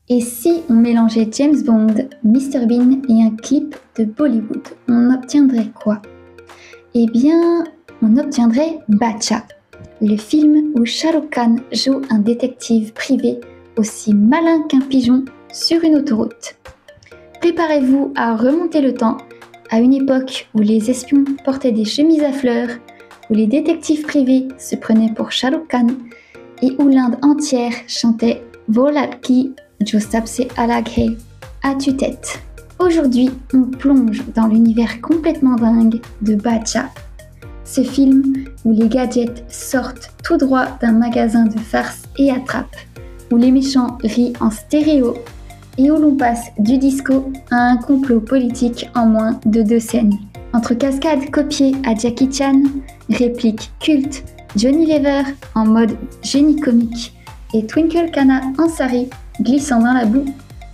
Et si on mélangeait James Bond, Mr Bean et un clip de Bollywood, on obtiendrait quoi? Eh bien, on obtiendrait Bacha, le film où Shah Rukh Khan joue un détective privé aussi malin qu'un pigeon sur une autoroute. Préparez-vous à remonter le temps à une époque où les espions portaient des chemises à fleurs, où les détectives privés se prenaient pour Shah Rukh Khan et où l'Inde entière chantait Wo Ladki Jo Sabse Alag Hai, à tue-tête. Aujourd'hui, on plonge dans l'univers complètement dingue de Bacha, ce film où les gadgets sortent tout droit d'un magasin de farce et attrape, où les méchants rient en stéréo et où l'on passe du disco à un complot politique en moins de 2 scènes. Entre cascades copiées à Jackie Chan, répliques cultes, Johnny Lever en mode génie comique et Twinkle Khanna en sari glissant dans la boue,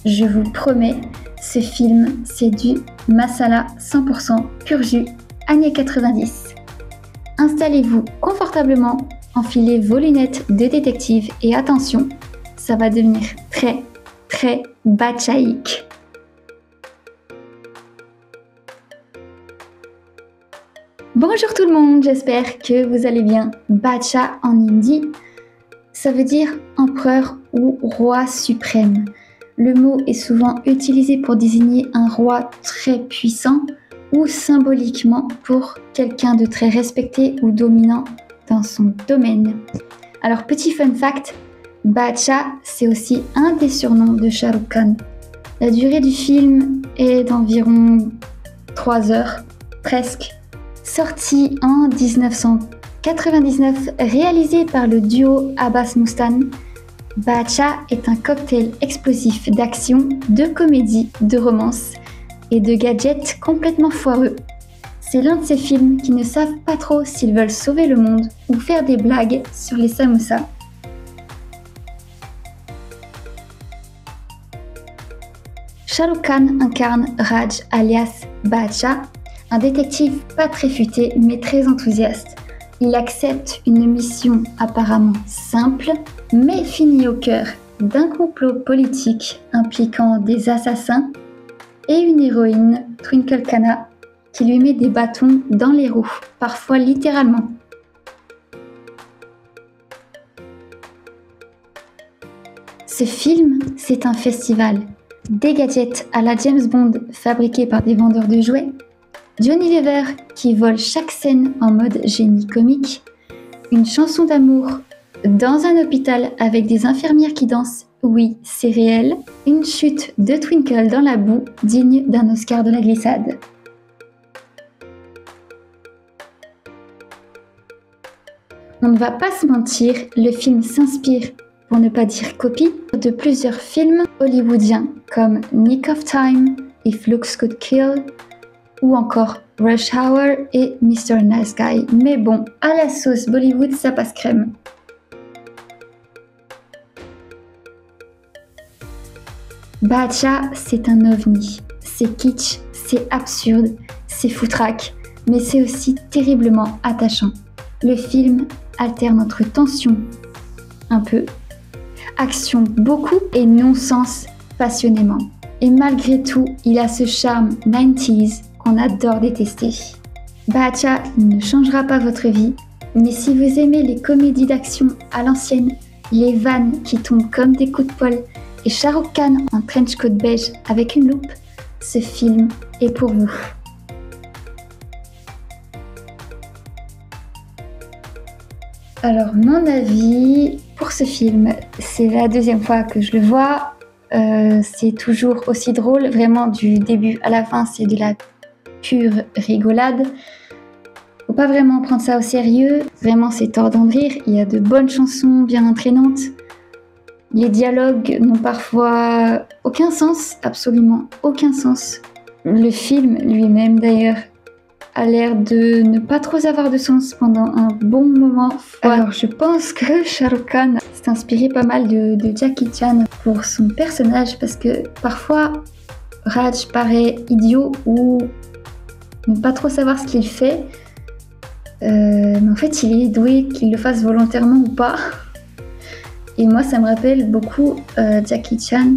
je vous promets, ce film c'est du masala 100% pur jus, années 90. Installez-vous confortablement, enfilez vos lunettes de détective et attention, ça va devenir très bachaïque. Bonjour tout le monde, j'espère que vous allez bien. Bacha en hindi, ça veut dire empereur ou roi suprême. Le mot est souvent utilisé pour désigner un roi très puissant ou symboliquement pour quelqu'un de très respecté ou dominant dans son domaine. Alors petit fun fact, Bacha, c'est aussi un des surnoms de Shah Rukh Khan. La durée du film est d'environ 3 heures, presque. Sorti en 1999, réalisé par le duo Abbas Mustan, Bacha est un cocktail explosif d'action, de comédie, de romance et de gadgets complètement foireux. C'est l'un de ces films qui ne savent pas trop s'ils veulent sauver le monde ou faire des blagues sur les samosas. Shah Rukh Khan incarne Raj alias Bacha, un détective pas très futé mais très enthousiaste. Il accepte une mission apparemment simple mais finie au cœur d'un complot politique impliquant des assassins et une héroïne, Twinkle Khanna, qui lui met des bâtons dans les roues, parfois littéralement. Ce film, c'est un festival. Des gadgets à la James Bond fabriqués par des vendeurs de jouets, Johnny Lever qui vole chaque scène en mode génie comique, une chanson d'amour dans un hôpital avec des infirmières qui dansent, oui c'est réel, une chute de Twinkle dans la boue digne d'un Oscar de la glissade. On ne va pas se mentir, le film s'inspire, pour ne pas dire copie, de plusieurs films hollywoodiens comme Nick of Time, If Looks Could Kill, ou encore Rush Hour et Mr. Nice Guy. Mais bon, à la sauce Bollywood, ça passe crème. Bacha, c'est un ovni. C'est kitsch, c'est absurde, c'est foutraque, mais c'est aussi terriblement attachant. Le film alterne entre tension, un peu, action beaucoup et non-sens passionnément. Et malgré tout, il a ce charme 90s qu'on adore détester. Bacha ne changera pas votre vie, mais si vous aimez les comédies d'action à l'ancienne, les vannes qui tombent comme des coups de poil et Shah Rukh Khan en trench coat beige avec une loupe, ce film est pour vous. Alors mon avis pour ce film, c'est la 2e fois que je le vois. C'est toujours aussi drôle, vraiment du début à la fin, c'est de la pure rigolade. Faut pas vraiment prendre ça au sérieux, vraiment c'est tordant de rire, il y a de bonnes chansons bien entraînantes. Les dialogues n'ont parfois aucun sens, absolument aucun sens. Le film lui-même d'ailleurs a l'air de ne pas trop avoir de sens pendant un bon moment. Alors je pense que Shah Rukh Khan s'est inspiré pas mal de Jackie Chan pour son personnage parce que parfois Raj paraît idiot ou ne pas trop savoir ce qu'il fait. Mais en fait il est doué, qu'il le fasse volontairement ou pas. Et moi ça me rappelle beaucoup Jackie Chan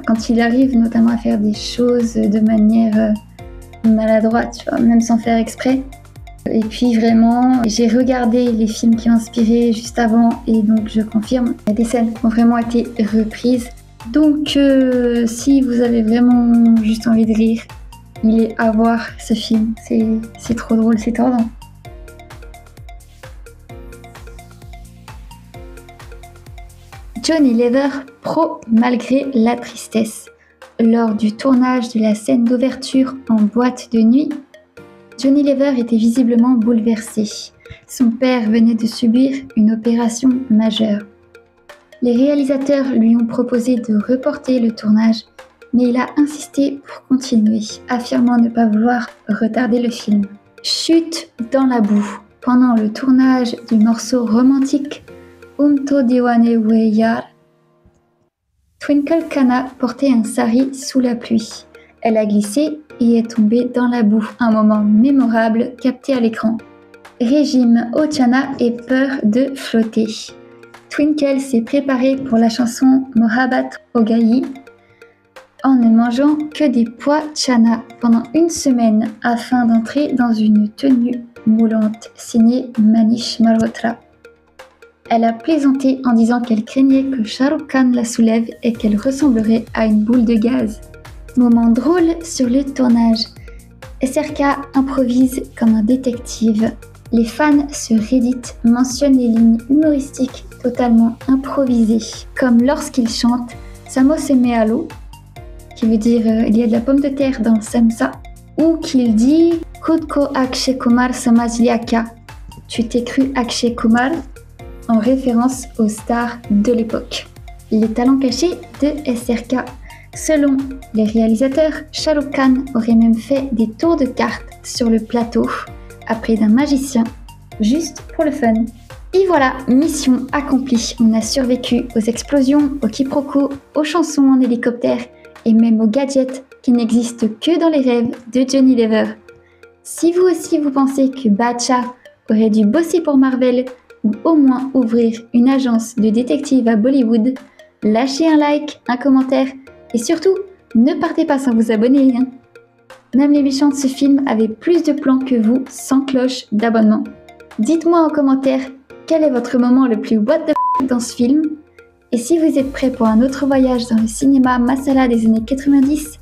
quand il arrive notamment à faire des choses de manière maladroite, tu vois, même sans faire exprès. Et puis vraiment, j'ai regardé les films qui ont inspiré juste avant et donc je confirme, il y a des scènes qui ont vraiment été reprises. Donc si vous avez vraiment juste envie de rire, il est à voir ce film, c'est trop drôle, c'est tordant. Johnny Lever pro malgré la tristesse. Lors du tournage de la scène d'ouverture en boîte de nuit, Johnny Lever était visiblement bouleversé. Son père venait de subir une opération majeure. Les réalisateurs lui ont proposé de reporter le tournage, mais il a insisté pour continuer, affirmant ne pas vouloir retarder le film. Chute dans la boue. Pendant le tournage du morceau romantique Umto Diwane Weyar, Twinkle Khanna portait un sari sous la pluie. Elle a glissé et est tombée dans la boue, un moment mémorable capté à l'écran. Régime Ochana ait peur de flotter. Twinkle s'est préparée pour la chanson Mohabbat Ogayi en ne mangeant que des pois chana pendant une semaine afin d'entrer dans une tenue moulante signée Manish Malhotra. Elle a plaisanté en disant qu'elle craignait que Shah Rukh Khan la soulève et qu'elle ressemblerait à une boule de gaz. Moment drôle sur le tournage. SRK improvise comme un détective. Les fans sur Reddit mentionnent les lignes humoristiques totalement improvisées, comme lorsqu'il chante Samoseme Alo, qui veut dire il y a de la pomme de terre dans Samsa, ou qu'il dit Kodko Akshay Kumar Samajliaka, tu t'es cru Akshay Kumar, en référence aux stars de l'époque. Les talents cachés de SRK. Selon les réalisateurs, Shah Rukh Khan aurait même fait des tours de cartes sur le plateau, après d'un magicien, juste pour le fun. Et voilà, mission accomplie. On a survécu aux explosions, aux quiproquos, aux chansons en hélicoptère et même aux gadgets qui n'existent que dans les rêves de Johnny Lever. Si vous aussi vous pensez que Badshah aurait dû bosser pour Marvel ou au moins ouvrir une agence de détectives à Bollywood, lâchez un like, un commentaire et surtout, ne partez pas sans vous abonner. Hein. Même les méchants de ce film avaient plus de plans que vous sans cloche d'abonnement. Dites-moi en commentaire quel est votre moment le plus what the f dans ce film. Et si vous êtes prêts pour un autre voyage dans le cinéma masala des années 90,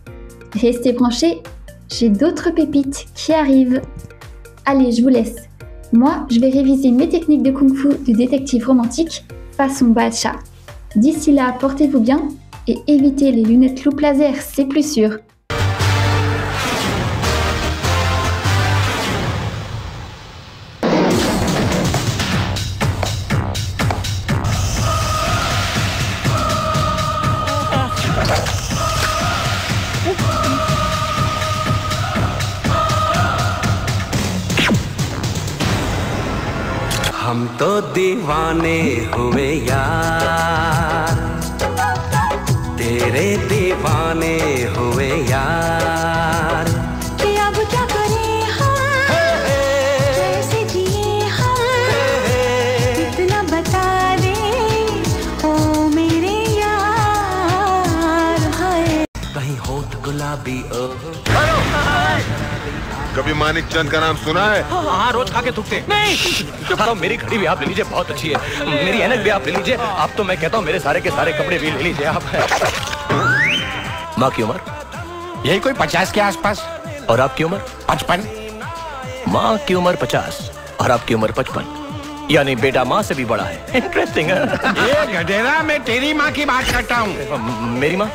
restez branchés, j'ai d'autres pépites qui arrivent. Allez, je vous laisse. Moi, je vais réviser mes techniques de kung-fu de détective romantique façon Badshah. D'ici là, portez-vous bien et évitez les lunettes loupe laser, c'est plus sûr. हम तो दीवाने हुए यार, तेरे दीवाने हुए यार। कि अब क्या करें हम, कैसे जिए हम, कितना बता दे ओ मेरे यार। हाय कहीं होठ गुलाबी ओ। कभी मानिक चंद का नाम सुना है? हाँ, रोज खा के थूकते। नहीं, तो मेरी घड़ी भी आप ले लीजिए, बहुत अच्छी है। मेरी ऐनक भी आप ले लीजिए। आप तो मैं कहता हूँ मेरे सारे के सारे कपड़े भी ले लीजिए आप। माँ की उम्र यही कोई 50 के आसपास। और आपकी उम्र? 55। माँ की उम्र 50 और आपकी उम्र 55, यानी बेटा माँ से भी बड़ा है। इंटरेस्टिंग है। ये गधेड़ा, मैं तेरी माँ की बात करता हूँ। मेरी माँ?